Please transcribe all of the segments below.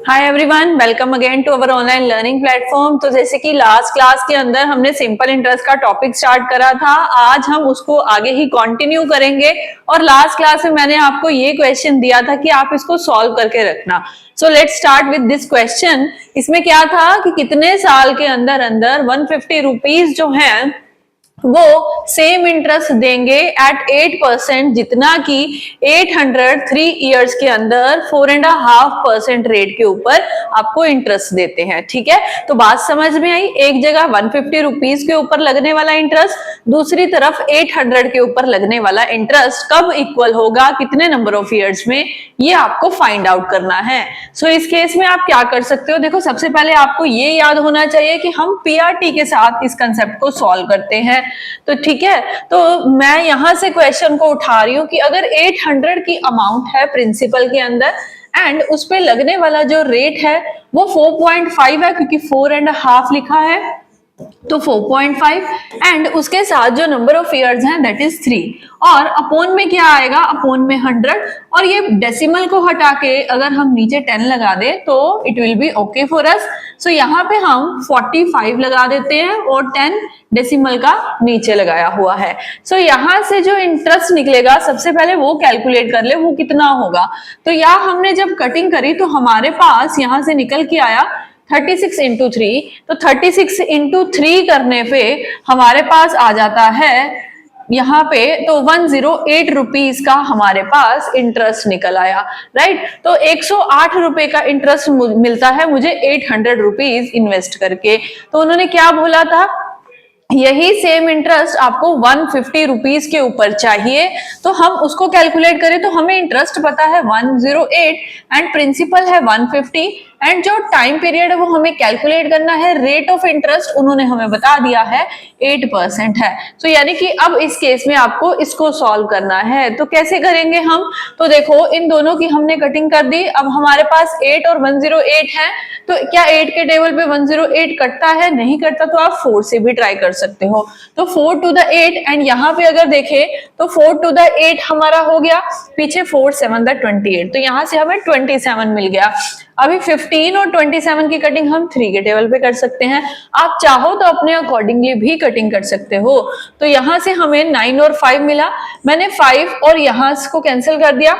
Hi everyone, welcome again to our online learning platform. तो जैसे कि लास्ट क्लास के अंदर हमने सिंपल इंटरेस्ट का टॉपिक स्टार्ट करा था, आज हम उसको आगे ही कंटिन्यू करेंगे। और लास्ट क्लास में मैंने आपको ये क्वेश्चन दिया था कि आप इसको सॉल्व करके रखना। So let's start with this question. इसमें क्या था कि कितने साल के अंदर अंदर 150 रुपीज जो है वो सेम इंटरेस्ट देंगे एट 8%, जितना कि 803 ईयर्स के अंदर 4.5% रेट के ऊपर आपको इंटरेस्ट देते हैं। ठीक है, तो बात समझ में आई। एक जगह 150 रुपीज के ऊपर लगने वाला इंटरेस्ट, दूसरी तरफ 800 के ऊपर लगने वाला इंटरेस्ट कब इक्वल होगा, कितने नंबर ऑफ ईयर्स में, ये आपको फाइंड आउट करना है। सो इस केस में आप क्या कर सकते हो, देखो सबसे पहले आपको ये याद होना चाहिए कि हम पीआरटी के साथ इस कंसेप्ट को सॉल्व करते हैं। तो ठीक है, तो मैं यहां से क्वेश्चन को उठा रही हूं कि अगर 800 की अमाउंट है प्रिंसिपल के अंदर एंड उस पे लगने वाला जो रेट है वो 4.5 है, क्योंकि 4.5 लिखा है तो 4.5 एंड उसके साथ जो नंबर ऑफ इयर्स हैं दैट इज 3, और अपोन में क्या आएगा, अपोन में 100, और ये डेसिमल को हटा के अगर हम नीचे 10 लगा दे तो it will be okay for us. So यहाँ पे हम 45 लगा देते हैं और 10 डेसिमल का नीचे लगाया हुआ है। सो यहाँ से जो इंटरेस्ट निकलेगा सबसे पहले वो कैलकुलेट कर ले वो कितना होगा। तो यहाँ हमने जब कटिंग करी तो हमारे पास यहाँ से निकल के आया 36 इंटू 3, तो 36 इंटू 3 करने पे हमारे पास आ जाता है यहाँ पे तो 108 रुपीज का हमारे पास इंटरेस्ट निकल आया, राइट। तो 108 रुपए का इंटरेस्ट मिलता है मुझे 800 रुपीज इन्वेस्ट करके। तो उन्होंने क्या बोला था, यही सेम इंटरेस्ट आपको 150 रुपीज के ऊपर चाहिए। तो हम उसको कैलकुलेट करें तो हमें इंटरेस्ट पता है 108 एंड प्रिंसिपल है 150 एंड जो टाइम पीरियड है वो हमें कैलकुलेट करना है। रेट ऑफ इंटरेस्ट उन्होंने हमें बता दिया है 8% है। तो यानी कि अब इस केस में आपको इसको सॉल्व करना है। तो कैसे करेंगे हम, तो देखो इन दोनों की हमने कटिंग कर दी। अब हमारे पास 8 और 108 है, तो क्या 8 के टेबल पे 108 कटता है, नहीं कटता, तो आप 4 से भी ट्राई कर सकते हो। तो 4 to the 8 एंड यहाँ पे अगर देखें तो 4 to the 8 हमारा हो गया, पीछे 4 7 the 28, तो यहाँ से हमें 27 मिल गया। अभी 15 और 27 की कटिंग हम 3 के टेबल पे कर सकते हैं। आप चाहो तो अपने अकॉर्डिंगली भी कटिंग कर सकते हो। तो यहाँ से हमें 9 और 5 मिला, मैंने 5 और यहाँ को कैंसिल कर दिया,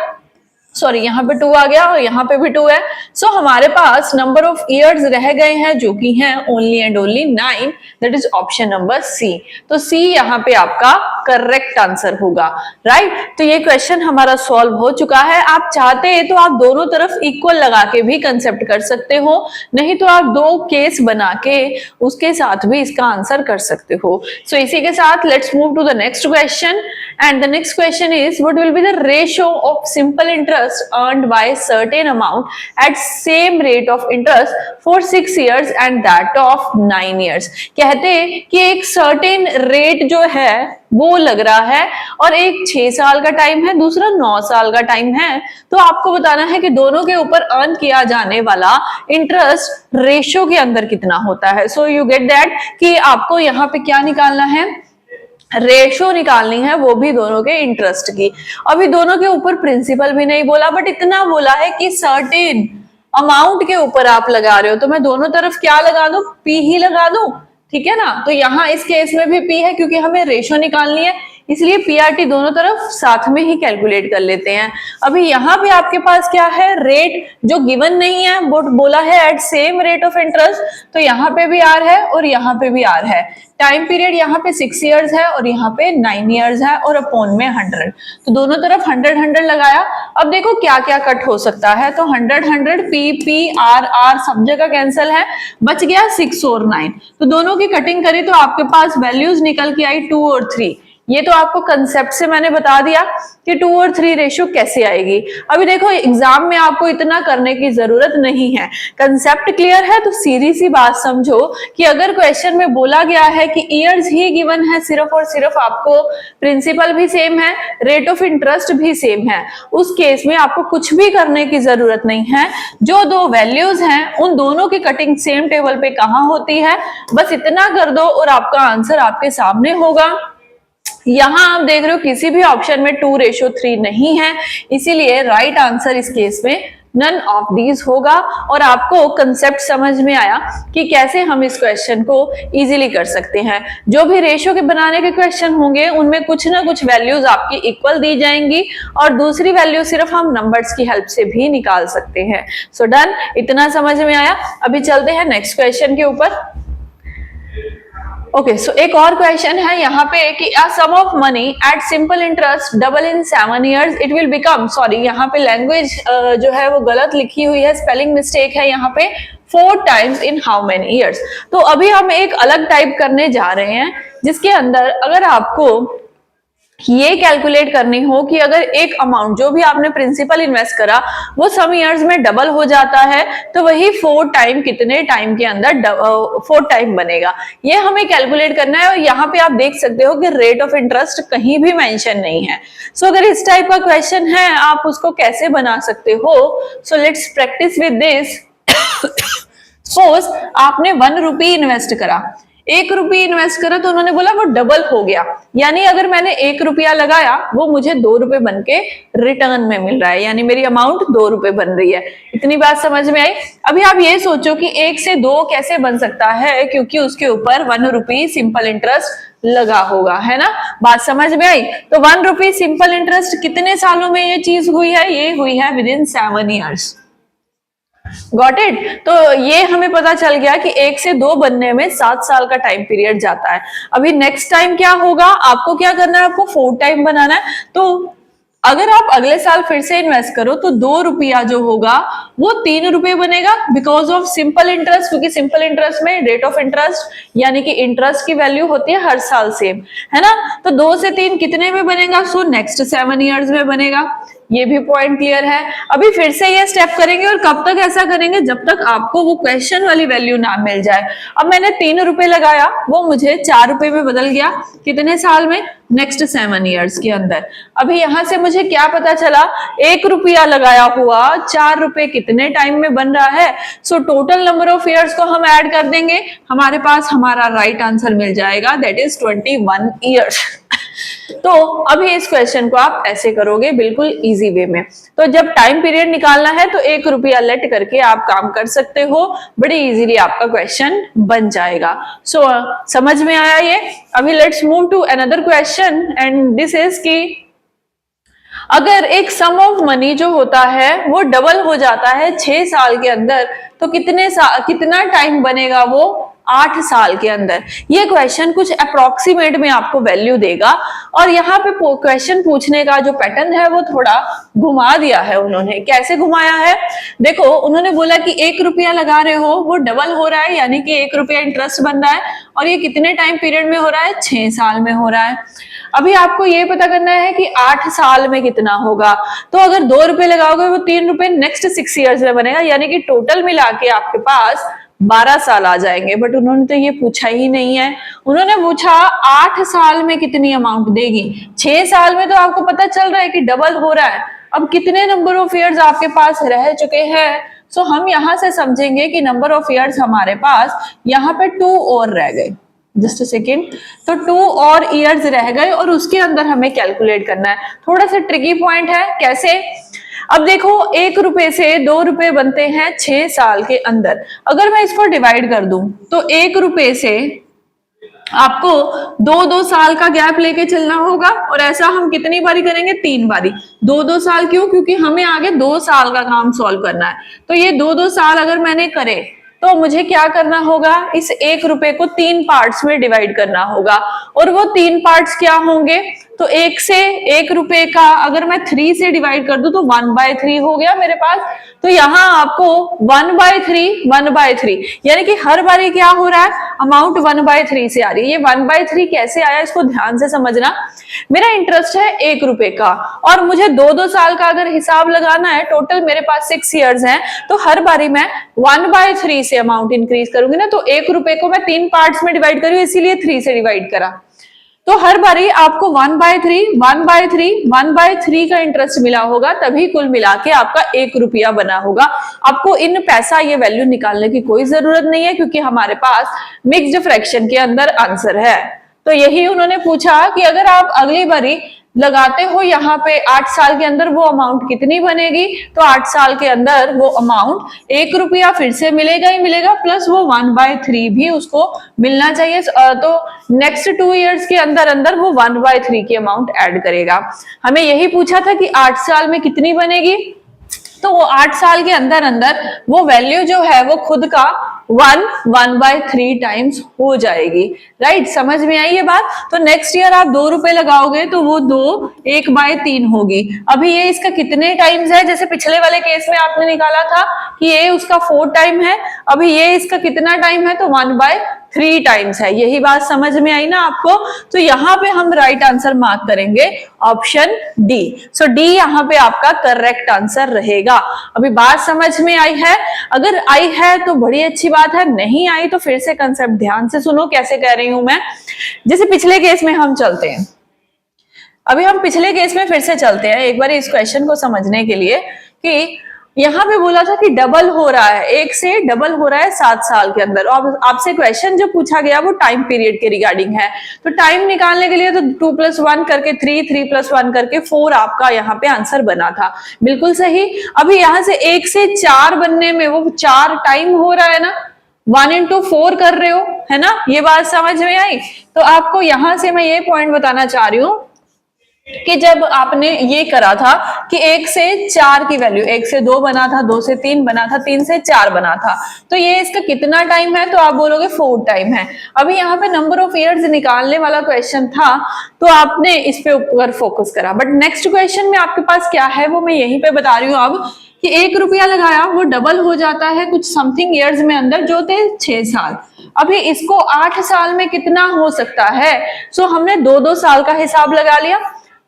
सॉरी यहाँ पे 2 आ गया और यहाँ पे भी 2 है। सो हमारे पास नंबर ऑफ इयर्स रह गए हैं जो कि हैं only and only 9, that is option number C. तो सी यहाँ पे आपका करेक्ट आंसर होगा, राइट। तो ये क्वेश्चन हमारा सॉल्व हो चुका है। आप चाहते हैं तो आप दोनों तरफ इक्वल लगा के भी कंसेप्ट कर सकते हो, नहीं तो आप 2 केस बना के उसके साथ भी इसका आंसर कर सकते हो। सो इसी के साथ let's move to the next question and the next question is what will be the ratio of simple interest earned by certain amount at same rate of interest for 6 years and that of 9 years। कहते हैं कि एक certain rate जो है वो लग रहा है और एक 6 साल का टाइम है, दूसरा 9 साल का टाइम है। तो आपको बताना है कि दोनों के ऊपर अर्न किया जाने वाला इंटरेस्ट रेशियो के अंदर कितना होता है। सो यू गेट दैट कि आपको यहाँ पे क्या निकालना है, रेशो निकालनी है, वो भी दोनों के इंटरेस्ट की। अभी दोनों के ऊपर प्रिंसिपल भी नहीं बोला, बट इतना बोला है कि सर्टेन अमाउंट के ऊपर आप लगा रहे हो, तो मैं दोनों तरफ क्या लगा दूं, पी ही लगा दूं, ठीक है ना। तो यहाँ इस केस में भी पी है क्योंकि हमें रेशो निकालनी है, इसलिए पीआरटी दोनों तरफ साथ में ही कैलकुलेट कर लेते हैं। अभी यहाँ पे आपके पास क्या है, रेट जो गिवन नहीं है, बट बोला है at same rate of interest, तो यहाँ पे भी आर है और यहाँ पे भी आर है। टाइम पीरियड यहाँ पे 6 इयर्स है और यहाँ पे 9 इयर्स है और अपॉन में 100, तो दोनों तरफ 100 लगाया। अब देखो क्या क्या कट हो सकता है, तो 100 पी पी आर आर सब जगह कैंसिल है, बच गया 6 और 9। तो दोनों की कटिंग करी तो आपके पास वैल्यूज निकल के आई 2 और 3। ये तो आपको कंसेप्ट से मैंने बता दिया कि 2 और 3 रेशियो कैसे आएगी। अभी देखो एग्जाम में आपको इतना करने की जरूरत नहीं है, कंसेप्ट क्लियर है। तो सीधी सी बात समझो कि अगर क्वेश्चन में बोला गया है कि ईयर्स ही गिवन है सिर्फ और सिर्फ, आपको प्रिंसिपल भी सेम है, रेट ऑफ इंटरेस्ट भी सेम है, उस केस में आपको कुछ भी करने की जरूरत नहीं है। जो 2 वैल्यूज हैं उन दोनों की कटिंग सेम टेबल पे कहाँ होती है, बस इतना कर दो और आपका आंसर आपके सामने होगा। यहां आप देख रहे हो किसी भी ऑप्शन में 2:3 नहीं है, इसीलिए राइट आंसर इस केस में नन ऑफ दीज होगा। और आपको कंसेप्ट समझ में आया कि कैसे हम इस क्वेश्चन को इजीली कर सकते हैं। जो भी रेशियो के बनाने के क्वेश्चन होंगे उनमें कुछ ना कुछ वैल्यूज आपकी इक्वल दी जाएंगी और दूसरी वैल्यू सिर्फ हम नंबर्स की हेल्प से भी निकाल सकते हैं। सो डन, इतना समझ में आया। अभी चलते हैं नेक्स्ट क्वेश्चन के ऊपर। ओके, सो एक और क्वेश्चन है यहाँ पे कि a sum of money at simple interest double in 7 years it will become, sorry यहाँ पे लैंग्वेज जो है वो गलत लिखी हुई है, स्पेलिंग मिस्टेक है यहाँ पे, 4 times in how many years। तो अभी हम एक अलग टाइप करने जा रहे हैं जिसके अंदर अगर आपको ये कैलकुलेट करनी हो कि अगर एक अमाउंट जो भी आपने प्रिंसिपल इन्वेस्ट करा वो सम इयर्स में डबल हो जाता है तो वही 4 टाइम कितने टाइम के अंदर 4 टाइम बनेगा, ये हमें कैलकुलेट करना है। और यहाँ पे आप देख सकते हो कि रेट ऑफ इंटरेस्ट कहीं भी मेंशन नहीं है। सो अगर इस टाइप का क्वेश्चन है आप उसको कैसे बना सकते हो? So let's practice with this. Suppose आपने 1 रुपी इन्वेस्ट करा, 1 रुपये इन्वेस्ट करा तो उन्होंने बोला वो डबल हो गया, यानी अगर मैंने 1 रुपया लगाया वो मुझे 2 रुपए बन के रिटर्न में मिल रहा है, यानी मेरी अमाउंट 2 रुपए बन रही है। इतनी बात समझ में आई। अभी आप ये सोचो कि 1 से 2 कैसे बन सकता है, क्योंकि उसके ऊपर 1 रुपी सिंपल इंटरेस्ट लगा होगा, है ना। बात समझ में आई। तो 1 रुपी सिंपल इंटरेस्ट कितने सालों में ये चीज हुई है? ये हुई है with in 7 years. Got it. तो ये हमें पता चल गया कि 1 से 2 बनने में 7 साल का टाइम पीरियड जाता है। अभी नेक्स्ट टाइम क्या होगा, आपको क्या करना है, आपको 4 टाइम बनाना है। तो अगर आप अगले साल फिर से इन्वेस्ट करो तो 2 रुपया जो होगा वो 3 रुपए बनेगा बिकॉज ऑफ सिंपल इंटरेस्ट, क्योंकि सिंपल इंटरेस्ट में रेट ऑफ इंटरेस्ट यानी कि इंटरेस्ट की वैल्यू होती है हर साल सेम, है ना। तो 2 से 3 कितने में बनेगा? सो नेक्स्ट 7 ईयर्स में बनेगा। ये भी पॉइंट क्लियर है। अभी फिर से ये स्टेप करेंगे और कब तक ऐसा करेंगे? जब तक आपको वो क्वेश्चन वाली वैल्यू ना मिल जाए। अब मैंने 3 रुपए लगाया, वो मुझे 4 रुपए में बदल गया, कितने साल में? नेक्स्ट 7 ईयर्स के अंदर। अभी यहां से मुझे क्या पता चला, 1 रुपया लगाया हुआ 4 रुपए कितने टाइम में बन रहा है? So total number of years को हम ऐड कर देंगे, हमारे पास हमारा राइट आंसर मिल जाएगा, दैट इज 21 ईयर्स। तो अभी इस क्वेश्चन को आप ऐसे करोगे बिल्कुल इजी वे में। तो जब टाइम पीरियड निकालना है तो 1 रुपया लेट करके आप काम कर सकते हो, बड़ी इजीली आपका क्वेश्चन बन जाएगा। सो समझ में आया ये। अभी let's move to another question and this is कि अगर एक सम ऑफ मनी जो होता है वो डबल हो जाता है 6 साल के अंदर तो कितना टाइम बनेगा? वो 8 साल के अंदर। ये क्वेश्चन कुछ अप्रोक्सीमेट में आपको वैल्यू देगा और यहाँ पे क्वेश्चन पूछने का जो पैटर्न है वो थोड़ा घुमा दिया है उन्होंने। कैसे घुमाया है? देखो, उन्होंने बोला कि 1 रुपया लगा रहे हो, वो डबल हो रहा है, यानी कि 1 रुपया इंटरेस्ट बन रहा है और ये कितने टाइम पीरियड में हो रहा है? 6 साल में हो रहा है। अभी आपको ये पता करना है कि 8 साल में कितना होगा। तो अगर 2 रुपए लगाओगे वो 3 रुपए नेक्स्ट 6 ईयर्स में बनेगा, यानी कि टोटल मिला के आपके पास 12 साल आ जाएंगे। बट उन्होंने तो ये पूछा ही नहीं है। उन्होंने पूछा 8 साल में कितनी अमाउंट देगी। 6 साल में तो आपको पता चल रहा है कि डबल हो रहा है। अब कितने नंबर ऑफ ईयर्स आपके पास रह चुके हैं? सो हम यहां से समझेंगे कि नंबर ऑफ ईयर्स हमारे पास यहाँ पे 2 और रह गए। Just a second. तो 2 और ईयर्स रह गए और उसके अंदर हमें कैलकुलेट करना है। थोड़ा सा ट्रिकी पॉइंट है। कैसे? अब देखो, 1 रुपए से 2 रुपए बनते हैं 6 साल के अंदर। अगर मैं इसको डिवाइड कर दूं तो 1 रुपए से आपको 2-2 साल का गैप लेके चलना होगा और ऐसा हम कितनी बारी करेंगे? 3 बारी। 2-2 साल क्यों? क्योंकि हमें आगे 2 साल का काम सॉल्व करना है। तो ये 2-2 साल अगर मैंने करे तो मुझे क्या करना होगा? इस 1 रुपए को 3 पार्ट्स में डिवाइड करना होगा और वो 3 पार्ट्स क्या होंगे? तो 1 रुपए का अगर मैं 3 से डिवाइड कर दूं तो 1/3 हो गया मेरे पास। तो यहाँ आपको 1/3 यानी कि हर बारी क्या हो रहा है? अमाउंट 1/3 से आ रही है। ये 1/3 कैसे आया इसको ध्यान से समझना। मेरा इंटरेस्ट है 1 रुपए का और मुझे 2-2 साल का अगर हिसाब लगाना है, टोटल मेरे पास 6 ईयर्स हैं, तो हर बारी मैं 1/3 से अमाउंट इंक्रीज करूंगी ना। तो 1 रुपए को मैं 3 पार्ट्स में डिवाइड करूँ, इसीलिए 3 से डिवाइड करा। तो हर बारी आपको 1/3 का इंटरेस्ट मिला होगा, तभी कुल मिला के आपका 1 रुपया बना होगा। आपको इन पैसा ये वैल्यू निकालने की कोई जरूरत नहीं है क्योंकि हमारे पास मिक्स्ड फ्रैक्शन के अंदर आंसर है। तो यही उन्होंने पूछा कि अगर आप अगली बारी लगाते हो यहाँ पे 8 साल के अंदर वो अमाउंट कितनी बनेगी, तो 8 साल के अंदर वो अमाउंट 1 रुपया फिर से मिलेगा ही मिलेगा, प्लस वो 1/3 भी उसको मिलना चाहिए। तो नेक्स्ट 2 इयर्स के अंदर अंदर वो 1/3 की अमाउंट ऐड करेगा। हमें यही पूछा था कि 8 साल में कितनी बनेगी, तो वो 8 साल के अंदर अंदर वो वैल्यू जो है वो खुद का 1/3 टाइम्स हो जाएगी। राइट, समझ में आई ये बात। तो नेक्स्ट ईयर आप 2 रुपए लगाओगे तो वो 2 1/3 होगी। अभी ये इसका कितने टाइम्स है, जैसे पिछले वाले केस में आपने निकाला था कि ये उसका 4 टाइम है, अभी ये इसका कितना टाइम है, तो 1/3 टाइम्स है। यही बात समझ में आई ना आपको। तो यहाँ पे हम राइट आंसर मार्क करेंगे ऑप्शन डी। सो डी यहाँ पे आपका करेक्ट आंसर रहेगा। अभी बात समझ में आई है? अगर आई है तो बड़ी अच्छी बात है, नहीं आई तो फिर से कंसेप्ट ध्यान से सुनो कैसे कह रही हूं मैं। जैसे पिछले केस में हम चलते हैं, अभी हम पिछले केस में फिर से चलते हैं एक बार इस क्वेश्चन को समझने के लिए कि यहाँ पे बोला था कि डबल हो रहा है, 1 से डबल हो रहा है 7 साल के अंदर। और आपसे क्वेश्चन जो पूछा गया वो टाइम पीरियड के रिगार्डिंग है। तो टाइम निकालने के लिए तो 2 + 1 करके 3, 3 + 1 करके 4 आपका यहाँ पे आंसर बना था। बिल्कुल सही। अभी यहाँ से 1 से 4 बनने में वो 4 टाइम हो रहा है ना, 1 × 4 कर रहे हो, है ना। ये बात समझ में आई। तो आपको यहां से मैं ये पॉइंट बताना चाह रही हूं कि जब आपने ये करा था कि 1 से 4 की वैल्यू, 1 से 2 बना था, 2 से 3 बना था, 3 से 4 बना था, तो ये इसका कितना टाइम है, तो आप बोलोगे 4 टाइम है। अभी यहाँ पे नंबर ऑफ इयर्स निकालने वाला क्वेश्चन था तो आपने इस पे ऊपर फोकस करा। बट नेक्स्ट क्वेश्चन में आपके पास क्या है वो मैं यहीं पे बता रही हूँ अब, कि 1 रुपया लगाया वो डबल हो जाता है कुछ समथिंग इयर्स में अंदर, जो थे 6 साल। अभी इसको 8 साल में कितना हो सकता है, सो हमने 2-2 साल का हिसाब लगा लिया।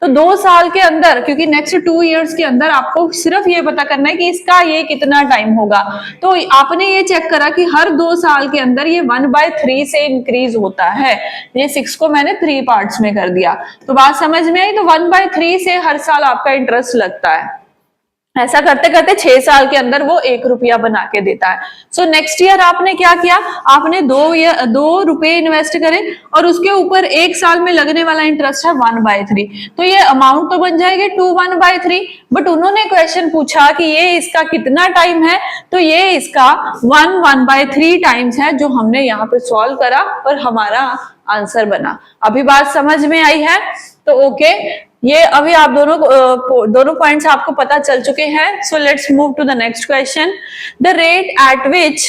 तो 2 साल के अंदर, क्योंकि नेक्स्ट 2 इयर्स के अंदर आपको सिर्फ ये पता करना है कि इसका ये कितना टाइम होगा, तो आपने ये चेक करा कि हर 2 साल के अंदर ये 1/3 से इंक्रीज होता है। ये 6 को मैंने 3 पार्ट्स में कर दिया। तो बात समझ में आई। तो 1/3 से हर साल आपका इंटरेस्ट लगता है। ऐसा करते करते 6 साल के अंदर वो 1 रुपया बना के देता है। सो नेक्स्ट ईयर आपने क्या किया, आपने 2 रुपए इन्वेस्ट करे और उसके ऊपर 1 साल में लगने वाला इंटरेस्ट है 1/3। तो ये अमाउंट तो बन जाएगी 2/3। बट उन्होंने क्वेश्चन पूछा कि ये इसका कितना टाइम है, तो ये इसका 1/3 टाइम्स है, जो हमने यहाँ पे सॉल्व करा और हमारा आंसर बना। अभी बात समझ में आई है? तो ओके, ये अभी आप दोनों पॉइंट्स आपको पता चल चुके हैं। So let's move to the next question. The rate at which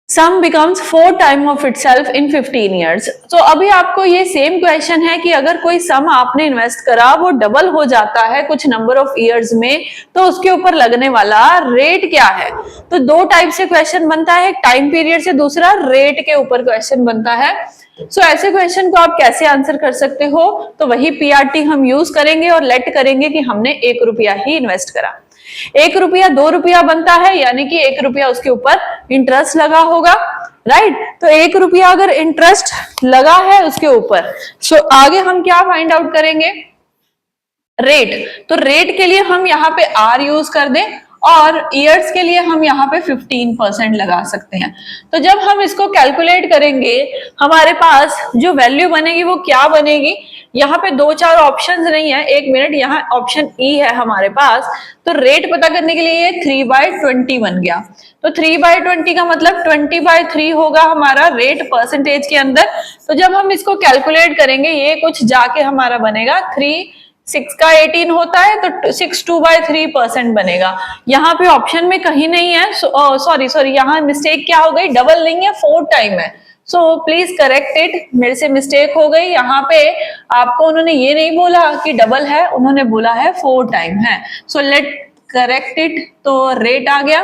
sum becomes 4 time of itself in 15 years. तो अभी आपको ये सेम क्वेश्चन है कि अगर कोई सम आपने इन्वेस्ट करा वो डबल हो जाता है कुछ नंबर ऑफ इयर्स में, तो उसके ऊपर लगने वाला रेट क्या है। तो 2 टाइप से क्वेश्चन बनता है, एक टाइम पीरियड से, दूसरा रेट के ऊपर क्वेश्चन बनता है। सो ऐसे क्वेश्चन को आप कैसे आंसर कर सकते हो, तो वही पीआरटी हम यूज करेंगे और लेट करेंगे कि हमने 1 रुपया ही इन्वेस्ट करा। 1 रुपया 2 रुपया बनता है, यानी कि 1 रुपया उसके ऊपर इंटरेस्ट लगा होगा। राइट, तो 1 रुपया अगर इंटरेस्ट लगा है उसके ऊपर, सो आगे हम क्या फाइंड आउट करेंगे, रेट। तो रेट के लिए हम यहाँ पे आर यूज कर दें और इयर्स के लिए हम यहाँ पे 15% लगा सकते हैं। तो जब हम इसको कैलकुलेट करेंगे हमारे पास जो वैल्यू बनेगी वो क्या बनेगी, यहाँ पे 2-4 ऑप्शंस नहीं है, 1 मिनट, यहाँ ऑप्शन ई है हमारे पास। तो रेट पता करने के लिए ये 3/20 बन गया। तो 3/20 का मतलब 20/3 होगा हमारा रेट परसेंटेज के अंदर। तो जब हम इसको कैलकुलेट करेंगे ये कुछ जाके हमारा बनेगा 6 का 18 होता है, तो 6 2/3% बनेगा। यहाँ पे ऑप्शन में कहीं नहीं है, सॉरी यहाँ मिस्टेक क्या हो गई, डबल नहीं है, 4 टाइम है। सो प्लीज करेक्ट इट, मेरे से मिस्टेक हो गई। यहाँ पे आपको उन्होंने ये नहीं बोला कि डबल है, उन्होंने बोला है 4 टाइम है। So let correct it. तो रेट आ गया,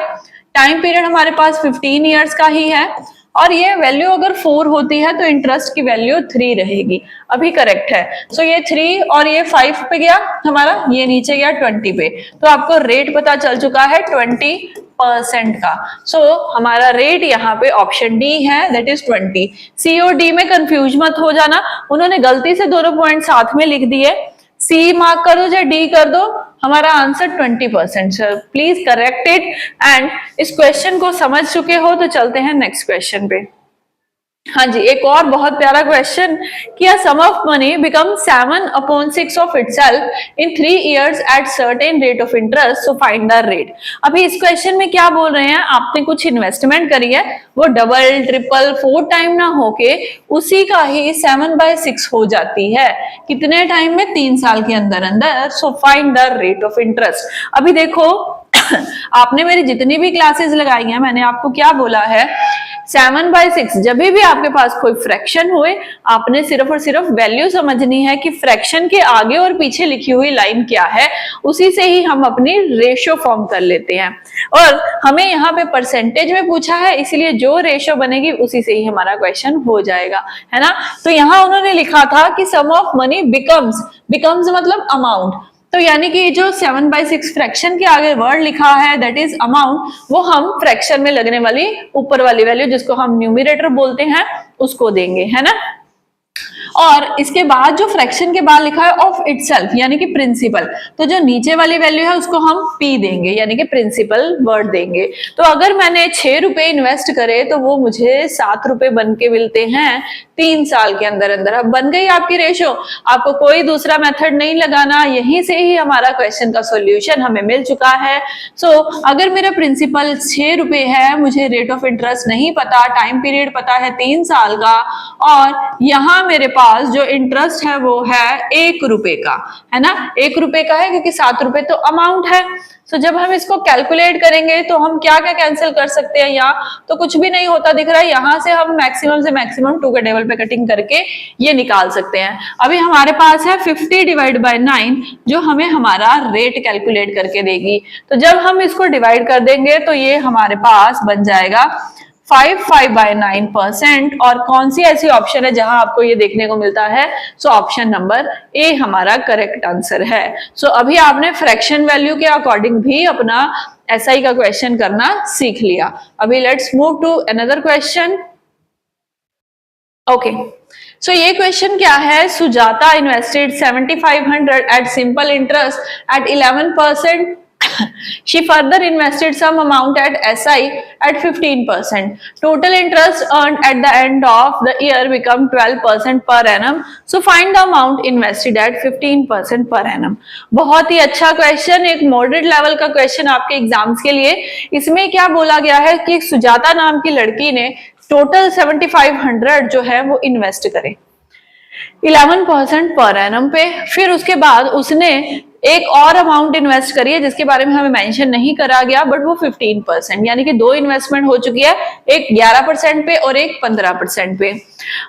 टाइम पीरियड हमारे पास 15 ईयर्स का ही है, और ये वैल्यू अगर 4 होती है तो इंटरेस्ट की वैल्यू 3 रहेगी। अभी करेक्ट है। सो ये 3 और ये 5 पे गया हमारा, ये नीचे गया 20 पे। तो आपको रेट पता चल चुका है 20% का। सो हमारा रेट यहाँ पे ऑप्शन डी है, दैट इज 20। सी और डी में कंफ्यूज मत हो जाना, उन्होंने गलती से दोनों पॉइंट साथ में लिख दिए। सी मार्क कर दो चाहे डी कर दो, हमारा answer 20%। Sir please correct it. And इस क्वेश्चन को समझ चुके हो तो चलते हैं नेक्स्ट क्वेश्चन पे। हाँ जी, एक और बहुत प्यारा क्वेश्चन कि a sum of money becomes 7/6 of itself in 3 years at certain rate of interest, so find the rate। अभी इस क्वेश्चन में क्या बोल रहे हैं, आपने कुछ इन्वेस्टमेंट करी है, वो डबल ट्रिपल 4 टाइम ना होके उसी का ही 7/6 हो जाती है, कितने टाइम में, 3 साल के अंदर अंदर, so find the rate of interest. अभी देखो आपने मेरी जितनी भी क्लासेस लगाई हैं, मैंने आपको क्या बोला है, 7/6 जब भी आपके पास कोई फ्रैक्शन हुए, आपने सिर्फ और सिर्फ वैल्यू समझनी है कि फ्रैक्शन के आगे और पीछे लिखी हुई लाइन क्या है, उसी से ही हम अपनी रेशियो फॉर्म कर लेते हैं। और हमें यहाँ पे परसेंटेज में पूछा है, इसलिए जो रेशियो बनेगी उसी से ही हमारा क्वेश्चन हो जाएगा, है ना। तो यहाँ उन्होंने लिखा था कि सम ऑफ मनी बिकम्स मतलब अमाउंट, तो यानी कि जो 7/6 फ्रैक्शन के आगे वर्ड लिखा है दैट इज अमाउंट, वो हम फ्रैक्शन में लगने वाली ऊपर वाली वैल्यू जिसको हम न्यूमरेटर बोलते हैं उसको देंगे, है ना। और इसके बाद जो फ्रैक्शन के बाद लिखा है ऑफ इटसेल्फ यानी कि प्रिंसिपल, तो जो नीचे वाली वैल्यू है उसको हम पी देंगे यानी कि प्रिंसिपल वर्ड देंगे। तो अगर मैंने 6 रुपए इन्वेस्ट करे तो वो मुझे 7 रुपए बन के मिलते हैं 3 साल के अंदर अंदर। अब बन गई आपकी रेशो, आपको कोई दूसरा मेथड नहीं लगाना, यहीं से ही हमारा क्वेश्चन का सॉल्यूशन हमें मिल चुका है। अगर मेरा प्रिंसिपल 6 रुपए है, मुझे रेट ऑफ इंटरेस्ट नहीं पता, टाइम पीरियड पता है 3 साल का, और यहाँ मेरे पास जो इंटरेस्ट है वो है 1 रुपए का, है ना। 1 रुपए का है क्योंकि 7 रुपए तो अमाउंट है। जब हम इसको कैलकुलेट करेंगे तो हम क्या क्या कैंसिल कर सकते हैं, यहाँ तो कुछ भी नहीं होता दिख रहा है, यहाँ से हम मैक्सिमम से मैक्सिमम 2 के टेबल पे कटिंग करके ये निकाल सकते हैं। अभी हमारे पास है 50 डिवाइड बाय 9 जो हमें हमारा रेट कैलकुलेट करके देगी। तो जब हम इसको डिवाइड कर देंगे तो ये हमारे पास बन जाएगा 5/9%। और कौन सी ऐसी ऑप्शन है जहां आपको ये देखने को मिलता है, ऑप्शन नंबर ए हमारा करेक्ट आंसर है। अभी आपने फ्रैक्शन वैल्यू के अकॉर्डिंग भी अपना एसआई का क्वेश्चन करना सीख लिया। अभी let's move to another question. Okay, ये क्वेश्चन क्या है, Sujata invested 7500 at simple interest at 11%. She further invested some amount at SI at 15%. Total interest earned at the end of the year become 12% per annum. So find the amount invested at 15% per annum. बहुत ही अच्छा question, एक moderate level का question आपके exams के लिए। इसमें क्या बोला गया है कि सुजाता नाम की लड़की ने टोटल 7500 जो है वो इन्वेस्ट करे 11% पर एनम पे, फिर उसके बाद उसने एक और अमाउंट इन्वेस्ट करी है जिसके बारे में हमें मेंशन नहीं करा गया, बट वो 15%, यानी कि 2 इन्वेस्टमेंट हो चुकी है, एक 11% पे और एक 15% पे।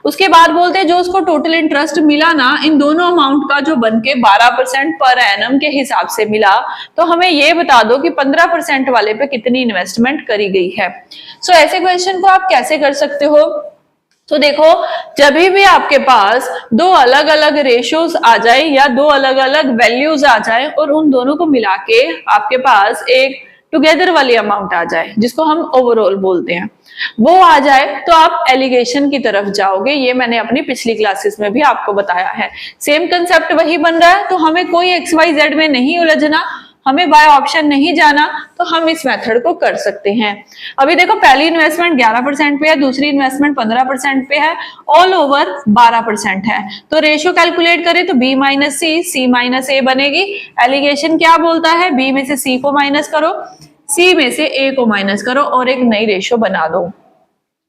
उसके बाद बोलते हैं जो उसको टोटल इंटरेस्ट मिला ना, इन दोनों अमाउंट का जो बन के 12% पर एनम के हिसाब से मिला, तो हमें ये बता दो कि 15% वाले पे कितनी इन्वेस्टमेंट करी गई है। ऐसे क्वेश्चन को आप कैसे कर सकते हो, तो देखो जब भी आपके पास 2 अलग अलग रेशियोज आ जाए या 2 अलग अलग वैल्यूज आ जाए और उन दोनों को मिला के आपके पास एक टुगेदर वाली अमाउंट आ जाए जिसको हम ओवरऑल बोलते हैं, वो आ जाए तो आप एलिगेशन की तरफ जाओगे। ये मैंने अपनी पिछली क्लासेस में भी आपको बताया है, सेम कंसेप्ट वही बन रहा है। तो हमें कोई XYZ में नहीं उलझना, हमें बाय ऑप्शन नहीं जाना, तो हम इस मेथड को कर सकते हैं। अभी देखो पहली इन्वेस्टमेंट 11% पे है, दूसरी इन्वेस्टमेंट 15% पे है, ऑल ओवर 12% है। तो रेशियो कैलकुलेट करें तो B minus C minus A बनेगी। एलिगेशन क्या बोलता है, B में से C को माइनस करो, C में से A को माइनस करो और एक नई रेशियो बना दो।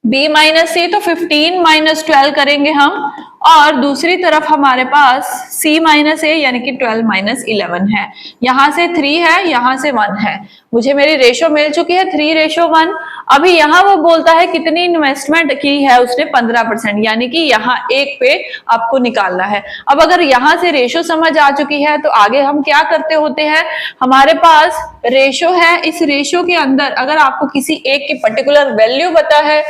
B माइनस C तो 15 माइनस 12 करेंगे हम, और दूसरी तरफ हमारे पास C माइनस A यानी कि 12 माइनस 11 है। यहाँ से 3 है, यहाँ से 1 है, मुझे मेरी रेशो मिल चुकी है 3:1। अभी यहाँ वो बोलता है कितनी इन्वेस्टमेंट की है उसने, 15%, यानी कि यहाँ 1 पे आपको निकालना है। अब अगर यहाँ से रेशो समझ आ चुकी है तो आगे हम क्या करते होते हैं, हमारे पास रेशो है, इस रेशो के अंदर अगर आपको किसी एक की पर्टिकुलर वैल्यू पता है,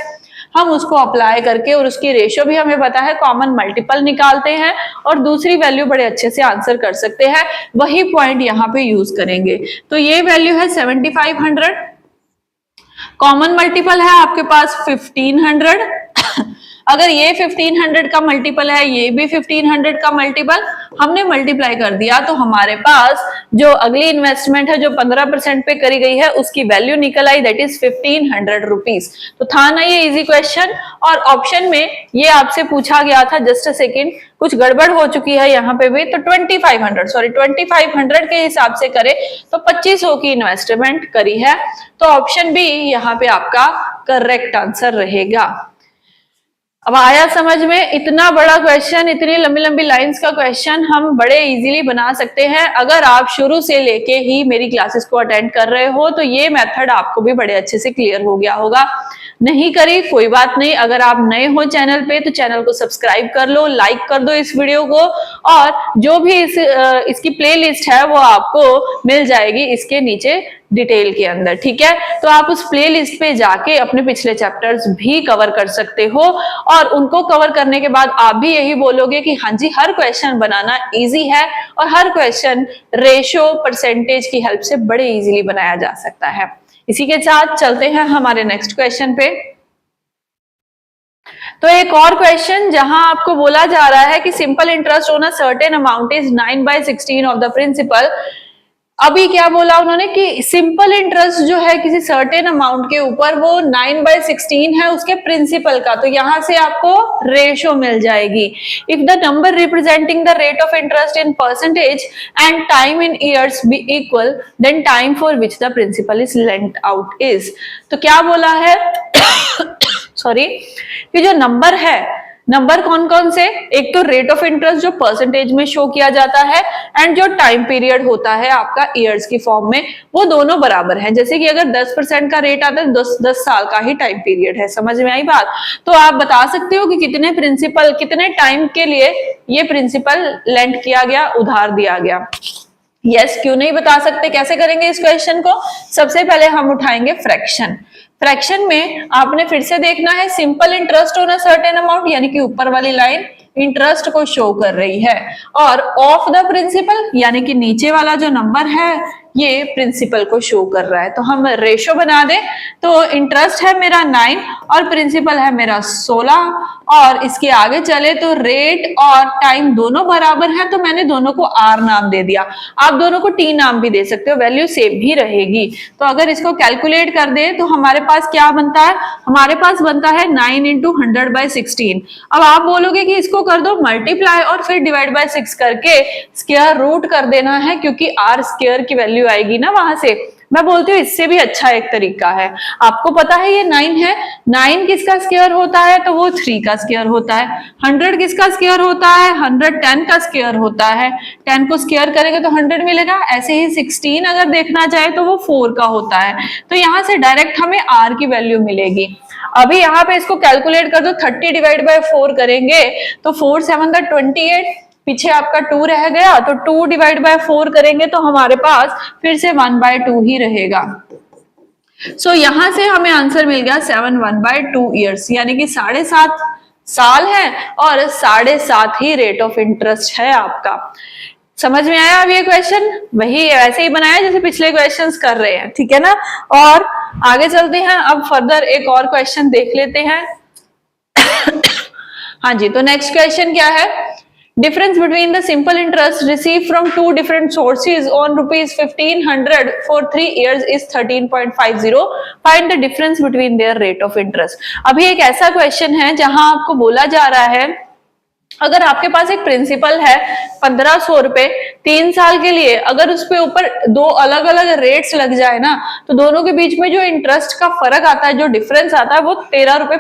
हम उसको अप्लाई करके और उसकी रेशियो भी हमें पता है, कॉमन मल्टीपल निकालते हैं और दूसरी वैल्यू बड़े अच्छे से आंसर कर सकते हैं। वही पॉइंट यहाँ पे यूज करेंगे। तो ये वैल्यू है 7500, कॉमन मल्टीपल है आपके पास 1500। अगर ये 1500 का मल्टीपल है, ये भी 1500 का मल्टीपल, हमने मल्टीप्लाई कर दिया तो हमारे पास जो अगली इन्वेस्टमेंट है जो 15% पे करी गई है उसकी वैल्यू निकल आई, दैट इज 1500 रुपीज। तो था ना ये इजी क्वेश्चन। और ऑप्शन में ये आपसे पूछा गया था, जस्ट अ सेकेंड, कुछ गड़बड़ हो चुकी है यहाँ पे भी, तो 2500 के हिसाब से करे तो 2500 की इन्वेस्टमेंट करी है। तो ऑप्शन बी यहाँ पे आपका करेक्ट आंसर रहेगा। अब आया समझ में? इतना बड़ा क्वेश्चन, इतनी लंबी लंबी लाइंस का क्वेश्चन हम बड़े इजीली बना सकते हैं अगर आप शुरू से लेके ही मेरी क्लासेस को अटेंड कर रहे हो। तो ये मेथड आपको भी बड़े अच्छे से क्लियर हो गया होगा। नहीं करी कोई बात नहीं, अगर आप नए हो चैनल पे तो चैनल को सब्सक्राइब कर लो, लाइक कर दो इस वीडियो को, और जो भी इसकी प्लेलिस्ट है वो आपको मिल जाएगी इसके नीचे डिटेल के अंदर, ठीक है। तो आप उस प्लेलिस्ट पे जाके अपने पिछले चैप्टर्स भी कवर कर सकते हो, और उनको कवर करने के बाद आप भी यही बोलोगे कि हाँ जी, हर क्वेश्चन बनाना इजी है और हर क्वेश्चन रेशियो परसेंटेज की हेल्प से बड़े इजीली बनाया जा सकता है। इसी के साथ चलते हैं हमारे नेक्स्ट क्वेश्चन पे। तो एक और क्वेश्चन जहां आपको बोला जा रहा है कि simple interest on a certain amount is 9/16 of the principal. अभी क्या बोला उन्होंने कि सिंपल इंटरेस्ट जो है किसी सर्टेन अमाउंट के ऊपर वो 9/16 है उसके प्रिंसिपल का। तो यहां से आपको रेशो मिल जाएगी। If the number representing the rate of interest in percentage and time in years be equal, then time for which the principal is lent out is. तो क्या बोला है सॉरी, कि जो नंबर है, नंबर कौन कौन से, एक तो रेट ऑफ इंटरेस्ट जो परसेंटेज में शो किया जाता है, एंड जो टाइम पीरियड होता है आपका ईयर्स की फॉर्म में, वो दोनों बराबर हैं। जैसे कि अगर 10% का रेट आता है, 10 साल का ही टाइम पीरियड है। समझ में आई बात? तो आप बता सकते हो कि कितने प्रिंसिपल, कितने टाइम के लिए ये प्रिंसिपल लेंट किया गया, उधार दिया गया। यस, क्यों नहीं बता सकते। कैसे करेंगे इस क्वेश्चन को? सबसे पहले हम उठाएंगे फ्रैक्शन। फ्रैक्शन में आपने फिर से देखना है simple interest on a certain amount, यानी कि ऊपर वाली लाइन इंटरेस्ट को शो कर रही है, और ऑफ द प्रिंसिपल यानी कि नीचे वाला जो नंबर है ये प्रिंसिपल को शो कर रहा है। तो हम रेशो बना दें, तो इंटरेस्ट है मेरा 9 और प्रिंसिपल है मेरा 16, और इसके आगे चले तो रेट और टाइम दोनों बराबर है, तो मैंने दोनों को आर नाम दे दिया। आप दोनों को टी नाम भी दे सकते हो, वैल्यू सेम ही रहेगी। तो अगर इसको कैलकुलेट कर दे तो हमारे पास क्या बनता है, हमारे पास बनता है 9 × 100/16। अब आप बोलोगे कि इसको कर दो मल्टीप्लाई और फिर डिवाइड बाय 6 करके स्क्वायर रूट कर देना है, क्योंकि आर स्क्वायर की वैल्यू आएगी ना वहां से। मैं बोलती हूँ इससे भी अच्छा एक तरीका है। आपको पता है ये 9 है, 9 किसका स्क्वायर होता है, तो वो 3 का स्क्वायर होता है। 100 किसका स्क्वायर होता है, 100 10 का स्क्वायर होता है। 10 को स्क्वायर करेंगे तो 100 मिलेगा। ऐसे ही 16 अगर देखना चाहे तो वो 4 का होता है। तो यहाँ से डायरेक्ट हमें आर की वैल्यू मिलेगी। अभी यहाँ पे इसको कैलकुलेट कर दो, 30 डिवाइड बाय 4 करेंगे तो 4 7 28, पीछे आपका 2 रह गया, तो 2 डिवाइड बाय 4 करेंगे तो हमारे पास फिर से 1/2 ही रहेगा। सो यहां से हमें आंसर मिल गया 7 1/2 ईयर्स, यानी कि 7.5 साल है और 7.5 ही रेट ऑफ इंटरेस्ट है आपका। समझ में आया? अब ये क्वेश्चन वही वैसे ही बनाया जैसे पिछले क्वेश्चंस कर रहे हैं, ठीक है ना। और आगे चलते हैं, अब फर्दर एक और क्वेश्चन देख लेते हैं। हाँ जी, तो नेक्स्ट क्वेश्चन क्या है, difference between the simple interest received from two different sources on rupees 1500 for 3 years is 13.50. Find the difference between their rate of interest. अभी एक ऐसा क्वेश्चन है जहां आपको बोला जा रहा है अगर आपके पास एक प्रिंसिपल है 1500 रुपए 3 साल के लिए, अगर उस पे ऊपर 2 अलग अलग रेट्स लग जाए ना, तो दोनों के बीच में जो इंटरेस्ट का फर्क आता है, जो डिफरेंस आता है, वो 13.50 रुपए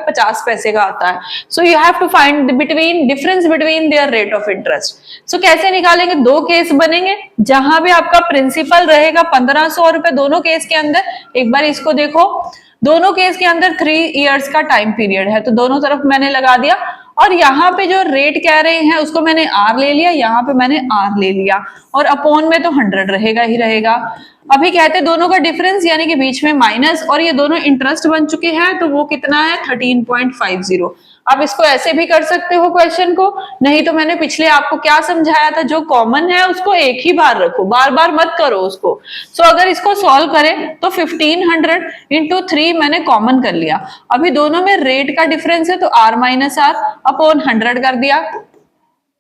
का आता है। So you have to find difference between their rate of interest. So कैसे निकालेंगे? 2 केस बनेंगे जहां भी आपका प्रिंसिपल रहेगा 1500 रुपए दोनों केस के अंदर। एक बार इसको देखो, दोनों केस के अंदर 3 इयर्स का टाइम पीरियड है, तो दोनों तरफ मैंने लगा दिया, और यहाँ पे जो रेट कह रहे हैं उसको मैंने आर ले लिया, यहाँ पे मैंने आर ले लिया, और अपॉन में तो 100 रहेगा ही रहेगा। अभी कहते हैं दोनों का डिफरेंस यानी कि बीच में माइनस, और ये दोनों इंटरेस्ट बन चुके हैं, तो वो कितना है 13.50। अब इसको ऐसे भी कर सकते हो क्वेश्चन को, नहीं तो मैंने पिछले आपको क्या समझाया था, जो कॉमन है उसको एक ही बार रखो, बार बार मत करो उसको। सो अगर इसको सॉल्व करें तो 1500 × 3 मैंने कॉमन कर लिया। अभी दोनों में रेट का डिफरेंस है तो r - r अपॉन 100 कर दिया।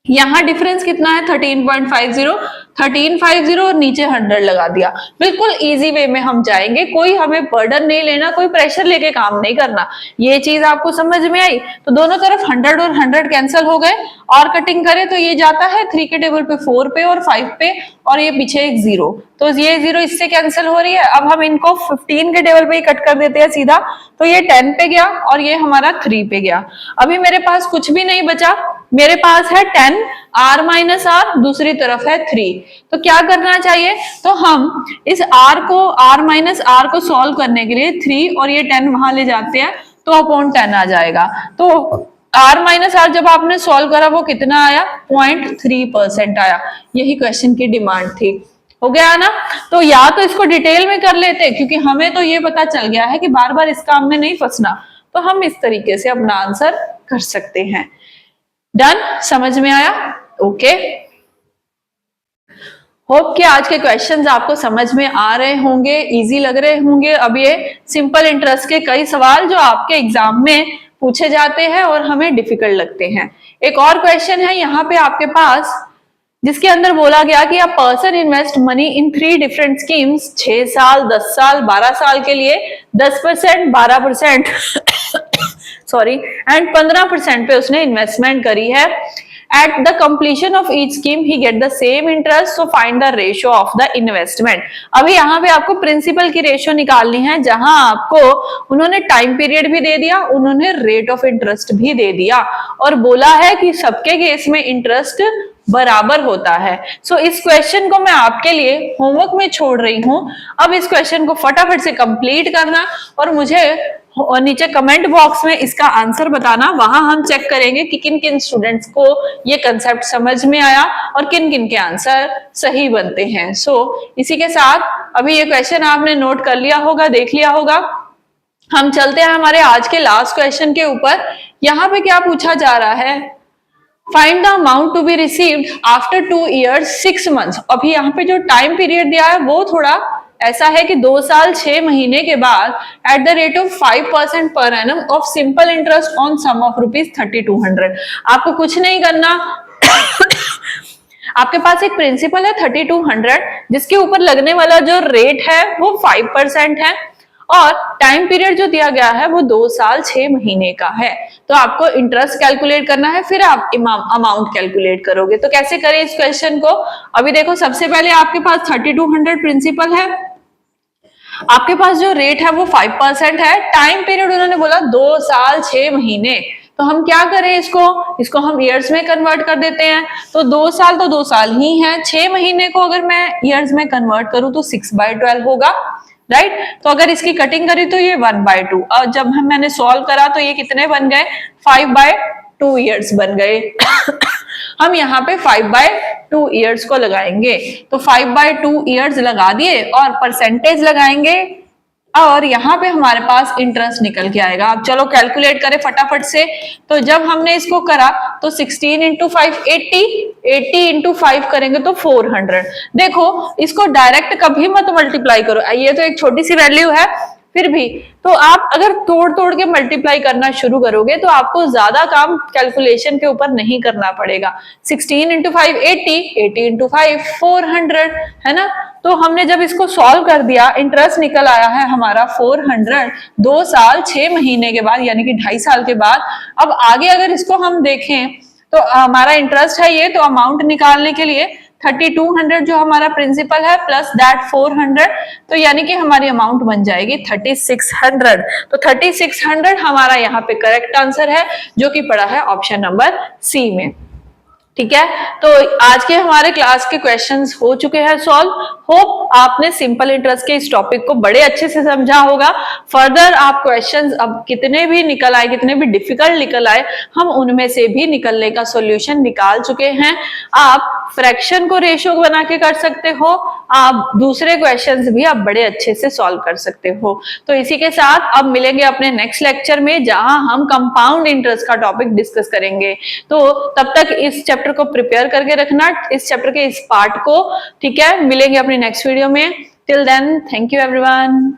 यहाँ डिफरेंस कितना है 13.50, 1350 और नीचे 100 लगा दिया। बिल्कुल इजी वे में हम जाएंगे, कोई हमें बर्डन नहीं लेना, कोई प्रेशर लेके काम नहीं करना। ये चीज आपको समझ में आई? तो दोनों तरफ 100 और 100 कैंसिल हो गए, और कटिंग करें तो ये जाता है 3 के टेबल पे 4 पे और 5 पे, और ये पीछे एक 0, तो ये 0 इससे कैंसिल हो रही है। अब हम इनको 15 के टेबल पे ही कट कर देते हैं सीधा, तो ये 10 पे गया और ये हमारा 3 पे गया। अभी मेरे पास कुछ भी नहीं बचा, मेरे पास है 10, r माइनस आर, दूसरी तरफ है 3। तो क्या करना चाहिए? तो हम इस r माइनस आर को सॉल्व करने के लिए 3 और ये 10 वहां ले जाते हैं, तो अपॉन 10 आ जाएगा। तो r माइनस आर जब आपने सॉल्व करा वो कितना आया? 0.3% आया। यही क्वेश्चन की डिमांड थी। हो गया ना? तो या तो इसको डिटेल में कर लेते, क्योंकि हमें तो ये पता चल गया है कि बार बार इस काम में नहीं फंसना, तो हम इस तरीके से अपना आंसर कर सकते हैं। डन? समझ में आया? ओके। होप कि आज के क्वेश्चंस आपको समझ में आ रहे होंगे, इजी लग रहे होंगे। अब ये सिंपल इंटरेस्ट के कई सवाल जो आपके एग्जाम में पूछे जाते हैं और हमें डिफिकल्ट लगते हैं। एक और क्वेश्चन है यहाँ पे आपके पास, जिसके अंदर बोला गया कि a person invest money in 3 different schemes, 6 साल, 10 साल, 12 साल के लिए 10%, 12% सॉरी एंड 15% पे उसने इन्वेस्टमेंट करी है। At the completion of each scheme, he get the same interest. So find the ratio of the investment. अभी यहाँ पे आपको प्रिंसिपल की रेशियो निकालनी है, जहां आपको उन्होंने टाइम पीरियड भी दे दिया, उन्होंने रेट ऑफ इंटरेस्ट भी दे दिया, और बोला है कि सबके केस में इंटरेस्ट बराबर होता है। सो इस क्वेश्चन को मैं आपके लिए होमवर्क में छोड़ रही हूं। अब इस क्वेश्चन को फटाफट से कंप्लीट करना और मुझे नीचे कमेंट बॉक्स में इसका आंसर बताना। वहां हम चेक करेंगे कि किन किन स्टूडेंट्स को ये कंसेप्ट समझ में आया और किन किन के आंसर सही बनते हैं। सो इसी के साथ अभी ये क्वेश्चन आपने नोट कर लिया होगा, देख लिया होगा। हम चलते हैं हमारे आज के लास्ट क्वेश्चन के ऊपर। यहाँ पे क्या पूछा जा रहा है? Find the amount to be received after 2 years 6 months। अभी यहाँ पे जो टाइम पीरियड दिया है वो थोड़ा ऐसा है कि 2 साल 6 महीने के बाद at the rate of 5% per annum of simple interest on sum of ₹3200। आपको कुछ नहीं करना आपके पास एक प्रिंसिपल है 3200, जिसके ऊपर लगने वाला जो रेट है वो 5% है, और टाइम पीरियड जो दिया गया है वो 2 साल 6 महीने का है। तो आपको इंटरेस्ट कैलकुलेट करना है, फिर आप अमाउंट कैलकुलेट करोगे। तो कैसे करें इस क्वेश्चन को? अभी देखो, सबसे पहले आपके पास 3200 प्रिंसिपल है, आपके पास जो रेट है वो 5% है, टाइम पीरियड उन्होंने बोला 2 साल 6 महीने। तो हम क्या करें, इसको हम ईयर्स में कन्वर्ट कर देते हैं। तो 2 साल तो 2 साल ही है, 6 महीने को अगर मैं ईयर्स में कन्वर्ट करूं तो 6/12 होगा, राइट। तो अगर इसकी कटिंग करी तो ये 1/2, और जब मैंने सॉल्व करा तो ये कितने बन गए? 5/2 ईयर्स बन गए। हम यहाँ पे 5/2 ईयर्स को लगाएंगे, तो 5/2 ईयर्स लगा दिए और परसेंटेज लगाएंगे, और यहाँ पे हमारे पास इंटरेस्ट निकल के आएगा। अब चलो कैलकुलेट करें फटाफट से। तो जब हमने इसको करा तो 16 × 5 80 × 5 करेंगे तो 400। देखो, इसको डायरेक्ट कभी मत मल्टीप्लाई करो, ये तो एक छोटी सी वैल्यू है, फिर भी तो आप अगर तोड़ तोड़ के मल्टीप्लाई करना शुरू करोगे तो आपको ज्यादा काम कैलकुलेशन के ऊपर नहीं करना पड़ेगा। 16 × 5 80, 80 × 5 400, है ना। तो हमने जब इसको सॉल्व कर दिया, इंटरेस्ट निकल आया है हमारा 400 2 साल 6 महीने के बाद, यानी कि 2.5 साल के बाद। अब आगे अगर इसको हम देखें तो हमारा इंटरेस्ट है ये, तो अमाउंट निकालने के लिए 3200 जो हमारा प्रिंसिपल है प्लस दैट 400, तो यानी कि हमारी अमाउंट बन जाएगी 3600। तो 3600 हमारा यहाँ पे करेक्ट आंसर है, जो कि पड़ा है ऑप्शन नंबर सी में। ठीक है, तो आज के हमारे क्लास के क्वेश्चंस हो चुके हैं सॉल्व। होप आपने सिंपल इंटरेस्ट के इस टॉपिक को बड़े अच्छे से समझा होगा। फर्दर आप क्वेश्चंस अब कितने भी निकल आए, कितने भी डिफिकल्ट निकल आए, हम उनमें से भी निकलने का सॉल्यूशन निकाल चुके हैं। आप फ्रैक्शन को रेशियो बना के कर सकते हो, आप दूसरे क्वेश्चंस भी आप बड़े अच्छे से सॉल्व कर सकते हो। तो इसी के साथ अब मिलेंगे अपने नेक्स्ट लेक्चर में, जहां हम कंपाउंड इंटरेस्ट का टॉपिक डिस्कस करेंगे। तो तब तक इस चैप्टर को प्रिपेयर करके रखना, इस चैप्टर के इस पार्ट को। ठीक है, मिलेंगे अपनी नेक्स्ट वीडियो में। Till then, thank you everyone.